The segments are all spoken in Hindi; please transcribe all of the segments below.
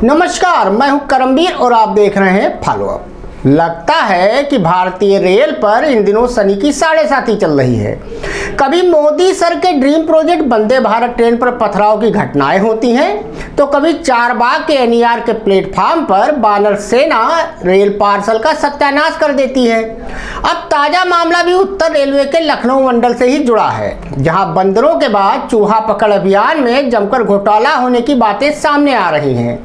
नमस्कार, मैं हूं करमवीर और आप देख रहे हैं फॉलो अप। लगता है कि भारतीय रेल पर इन दिनों शनि की साढ़े-साती चल रही है। कभी मोदी सर के dream project Vande Bharat train पर पथराव की घटनाएं होती हैं, तो कभी चारबाग के एनईआर के प्लेटफॉर्म पर वानर सेना रेल पार्सल का सत्यानाश कर देती है। अब ताजा मामला भी उत्तर रेलवे के लखनऊ मंडल से ही जुड़ा है, जहां बंदरों के बाद चूहा पकड़ अभियान में जमकर घोटाला होने की बातें सामने आ रही हैं,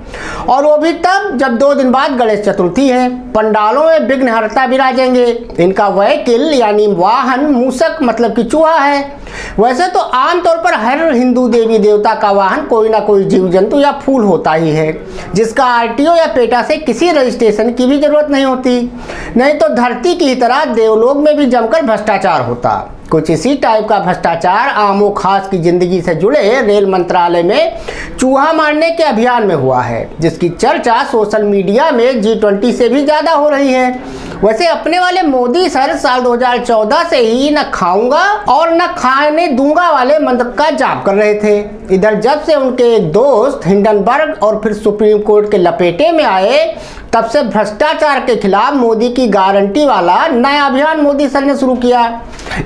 और वो भी तब जब 2 दिन बाद गणेश चतुर्थी है। पंडालों में विघ्नहर्ता विराजेंगे। इनका व्हीकल यानी वाहन मूषक मतलब कि चूहा है। वैसे तो आमतौर पर हर हिंदू देवी देवता का वाहन कोई ना कोई जीव जंतु या फूल होता ही है, जिसका आरटीओ या पेटा से किसी रजिस्ट्रेशन की भी जरूरत नहीं होती। नहीं तो धरती की तरह देवलोक में भी जमकर भ्रष्टाचार होता। कुछ इसी टाइप का भ्रष्टाचार आमो खास की जिंदगी से जुड़े रेल मंत्रालय में चूहा मारने के अभियान में हुआ है, जिसकी चर्चा सोशल मीडिया में G20 से भी ज्यादा हो रही है। वैसे अपने वाले मोदी सर साल 2014 से ही न खाऊंगा और न खाने दूंगा वाले मंत्र का जाप कर रहे थे। इधर जब से उनके एक दोस्त हिंडनबर्ग और फिर सुप्रीम कोर्ट के लपेटे में आए, तब से भ्रष्टाचार के खिलाफ मोदी की गारंटी वाला नया अभियान मोदी सर ने शुरू किया।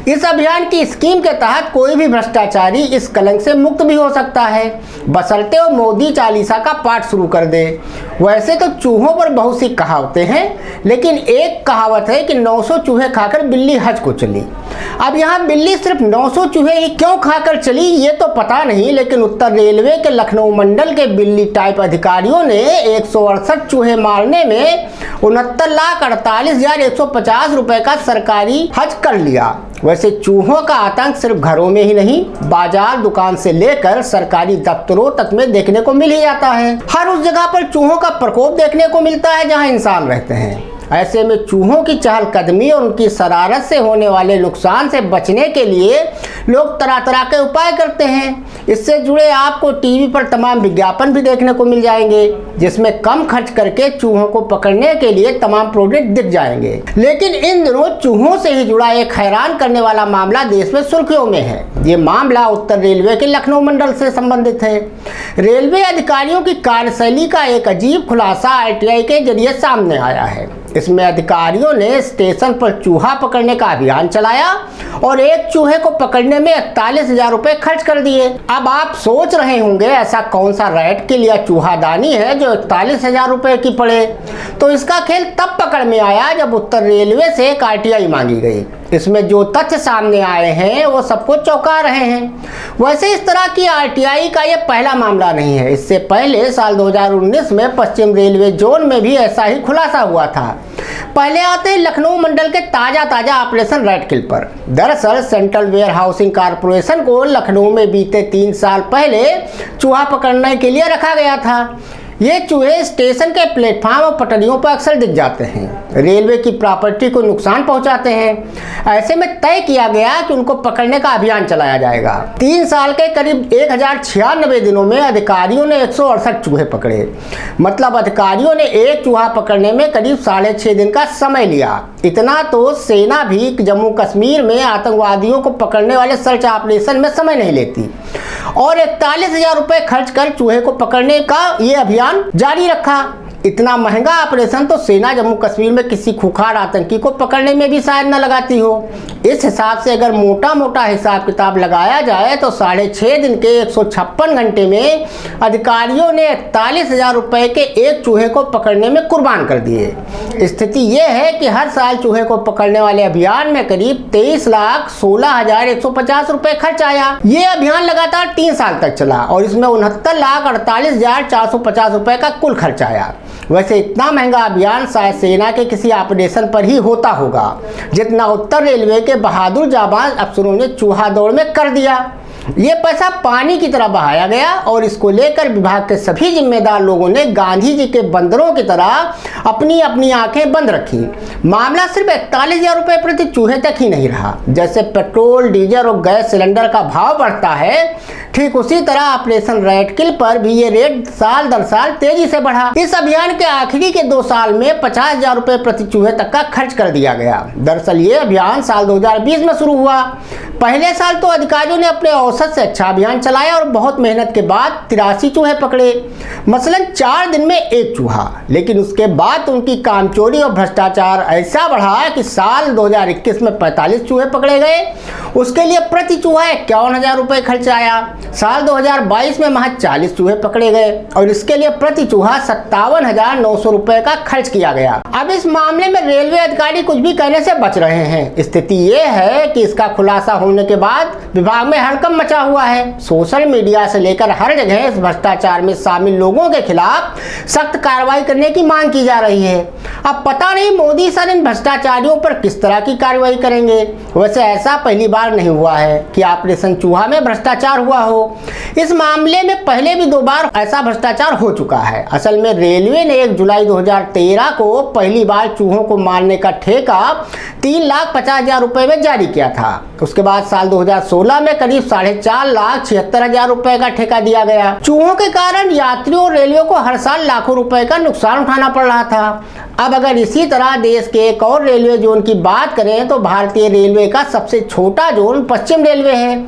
इस अभियान की स्कीम के तहत कोई भी भ्रष्टाचारी इस कलंक से मुक्त भी हो सकता है, बशर्ते वो मोदी चालीसा का पाठ शुरू कर दे। वैसे तो चूहों पर बहुत सी कहावतें हैं, लेकिन एक कहावत है कि 900 चूहे खाकर बिल्ली हज को चली। अब यहाँ बिल्ली सिर्फ 900 चूहे ही क्यों खाकर चली ये तो पता नहीं, लेकिन उत्तर रेलवे के लखनऊ मंडल के बिल्ली टाइप अधिकारियों ने 168 चूहे मारने में 69,48,150 रुपए का सरकारी हज कर लिया। वैसे चूहों का आतंक सिर्फ घरों में ही नहीं, बाजार दुकान से लेकर सरकारी दफ्तरों तक में देखने को मिल ही जाता है। हर उस जगह पर चूहों का प्रकोप देखने को मिलता है जहां इंसान रहते हैं। ऐसे में चूहों की चहलकदमी और उनकी शरारत से होने वाले नुकसान से बचने के लिए लोग तरह तरह के उपाय करते हैं। इससे जुड़े आपको टीवी पर तमाम विज्ञापन भी देखने को मिल जाएंगे, जिसमें कम खर्च करके चूहों को पकड़ने के लिए तमाम प्रोडक्ट दिख जाएंगे। लेकिन इन दिनों चूहों से ही जुड़ा एक हैरान करने वाला मामला देश में सुर्खियों में है। ये मामला उत्तर रेलवे के लखनऊ मंडल से संबंधित है। रेलवे अधिकारियों की कार्यशैली का एक अजीब खुलासा आरटीआई के जरिए सामने आया है। इसमें अधिकारियों ने स्टेशन पर चूहा पकड़ने का अभियान चलाया और एक चूहे को पकड़ने में 41,000 रुपए खर्च कर दिए। अब आप सोच रहे होंगे ऐसा कौन सा रैट के लिए चूहादानी है जो 41,000 रुपए की पड़े। तो इसका खेल तब पकड़ में आया जब उत्तर रेलवे से एक आरटीआई मांगी गई। इसमें जो तथ्य सामने आए हैं वो सबको चौंका रहे हैं। वैसे इस तरह की आरटीआई का ये पहला मामला नहीं है। इससे पहले साल 2019 में पश्चिम रेलवे जोन में भी ऐसा ही खुलासा हुआ था। पहले आते हैं लखनऊ मंडल के ताजा ऑपरेशन रेड किल पर। दरअसल सेंट्रल वेयर हाउसिंग कारपोरेशन को लखनऊ में बीते 3 साल पहले चूहा पकड़ने के लिए रखा गया था। ये चूहे स्टेशन के प्लेटफॉर्म और पटरियों पर अक्सर दिख जाते हैं, रेलवे की प्रॉपर्टी को नुकसान पहुंचाते हैं। ऐसे में तय किया गया कि उनको पकड़ने का अभियान चलाया जाएगा। 3 साल के करीब 1096 दिनों में अधिकारियों ने 168 चूहे पकड़े। मतलब अधिकारियों ने एक चूहा पकड़ने में करीब 6.5 दिन का समय लिया। इतना तो सेना भी जम्मू कश्मीर में आतंकवादियों को पकड़ने वाले सर्च ऑपरेशन में समय नहीं लेती, और 41,000 रुपए खर्च कर चूहे को पकड़ने का ये अभियान जारी रखा। इतना महंगा ऑपरेशन तो सेना जम्मू कश्मीर में किसी खुखार आतंकी को पकड़ने में भी शायद न लगाती हो। इस हिसाब से अगर मोटा हिसाब किताब लगाया जाए तो 6.5 दिन के 156 घंटे में अधिकारियों ने 41,000 रुपए के एक चूहे को पकड़ने में कुर्बान कर दिए। स्थिति यह है कि हर साल चूहे को पकड़ने वाले अभियान में करीब 23,16,150 रुपए खर्च आया। ये अभियान लगातार 3 साल तक चला और इसमें 69,48,450 रुपए का कुल खर्च आया। वैसे इतना महंगा अभियान शायद सेना के किसी ऑपरेशन पर ही होता होगा, जितना उत्तर रेलवे के बहादुर जाबाज अफसरों ने चूहा दौड़ में कर दिया। ये पैसा पानी की तरह बहाया गया और इसको लेकर विभाग के सभी जिम्मेदार लोगों ने गांधी जी के बंदरों की तरह अपनी अपनी आंखें बंद रखी। मामला सिर्फ 41,000 रुपए प्रति चूहे तक ही नहीं रहा। जैसे पेट्रोल, डीजल और गैस सिलेंडर का भाव बढ़ता है, ठीक उसी तरह ऑपरेशन रेड किल पर भी ये रेट साल दर साल तेजी से बढ़ा। इस अभियान के आखिरी के 2 साल में 50,000 रुपए प्रति चूहे तक का खर्च कर दिया गया। दरअसल ये अभियान साल 2020 में शुरू हुआ। पहले साल तो अधिकारियों ने अपने औसत से अच्छा अभियान चलाया और बहुत मेहनत के बाद 83 चूहे पकड़े। मसलन 4 दिन में एक चूहा। लेकिन उसके बाद उनकी कामचोरी और भ्रष्टाचार ऐसा बढ़ा कि साल 2021 में 45 चूहे पकड़े गए। उसके लिए प्रति चूहा 51,000 रुपये खर्च आया। साल 2022 में महज 40 चूहे पकड़े गए और इसके लिए प्रति चूहा 57,900 रुपये का खर्च किया गया। अब इस मामले में रेलवे अधिकारी कुछ भी कहने से बच रहे हैं। स्थिति ये है कि इसका खुलासा होने के बाद विभाग में हड़कंप मचा हुआ है। सोशल मीडिया से लेकर हर जगह इस भ्रष्टाचार में शामिल लोगों के खिलाफ सख्त कार्रवाई करने की मांग की जा रही है। अब पता नहीं मोदी सर इन भ्रष्टाचारियों पर किस तरह की कार्रवाई करेंगे। वैसे ऐसा पहली बार नहीं हुआ है कि ऑपरेशन चूहा में भ्रष्टाचार हुआ हो। इस मामले में पहले भी 2 बार ऐसा भ्रष्टाचार हो चुका है। असल में रेलवे ने 1 जुलाई 2013 को पहली बार चूहों को मारने का ठेका 3,50,000 रुपए में जारी किया था। उसके बाद साल 2016 में करीब 4,76,000 रुपए का ठेका दिया गया। चूहों के कारण यात्रियों और रेलवे को हर साल लाखों रुपए का नुकसान उठाना पड़ रहा था। अब अगर इसी तरह देश के एक और रेलवे जोन की बात करें तो भारतीय रेलवे का सबसे छोटा जोन पश्चिम रेलवे है,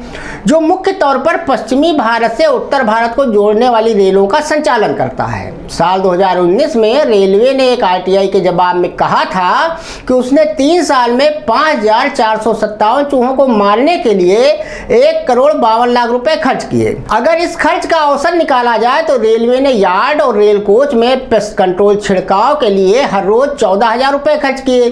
जो मुख्य तौर पर पश्चिमी भारत से उत्तर भारत को जोड़ने वाली रेलों का संचालन करता है। साल 2019 में रेलवे ने एक आरटीआई के जवाब में कहा था कि उसने 3 साल में 5,457 चूहों को मारने के लिए 1,52,00,000 रुपए खर्च किए। अगर इस खर्च का औसत निकाला जाए तो रेलवे ने यार्ड और रेल कोच में पेस्ट कंट्रोल छिड़काव के लिए हर रोज 14,000 रुपए खर्च किए।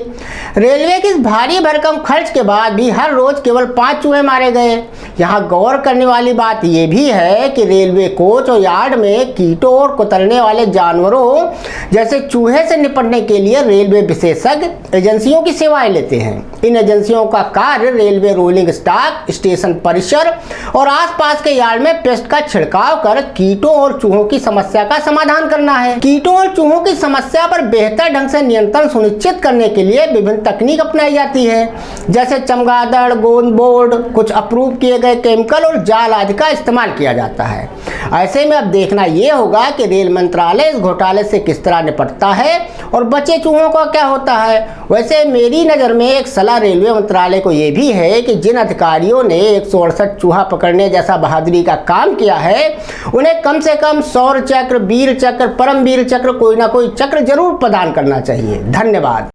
रेलवे के इस भारी भरकम खर्च के बाद भी हर रोज केवल 5 चूहे मारे गए। यहाँ गौर करने वाली बात यह भी है कि रेलवे कोच और यार्ड में कीटों और कुतरने वाले जानवरों जैसे चूहे से निपटने के लिए रेलवे विशेषज्ञ एजेंसियों की सेवाएं लेते हैं। इन एजेंसियों का कार्य रेलवे रोलिंग स्टॉक, स्टेशन परिसर और आसपास के यार्ड में पेस्ट का छिड़काव कर कीटों और चूहों की समस्या का समाधान करना है। कीटों और चूहों की समस्या पर बेहतर ढंग से नियंत्रण सुनिश्चित करने के लिए विभिन्न तकनीक अपनाई जाती है, जैसे चमगादड़, गोंद बोर्ड, कुछ अप्रूव किए गए केमिकल और जाल आदि का इस्तेमाल किया जाता है। ऐसे में अब देखना यह होगा कि रेल मंत्रालय इस घोटाले से किस तरह निपटता है और बचे चूहों का क्या होता है। वैसे मेरी नज़र में एक सलाह रेलवे मंत्रालय को यह भी है कि जिन अधिकारियों ने 168 चूहा पकड़ने जैसा बहादुरी का काम किया है, उन्हें कम से कम शौर्य चक्र, वीर चक्र, परमवीर चक्र, कोई ना कोई चक्र जरूर प्रदान करना चाहिए। धन्यवाद।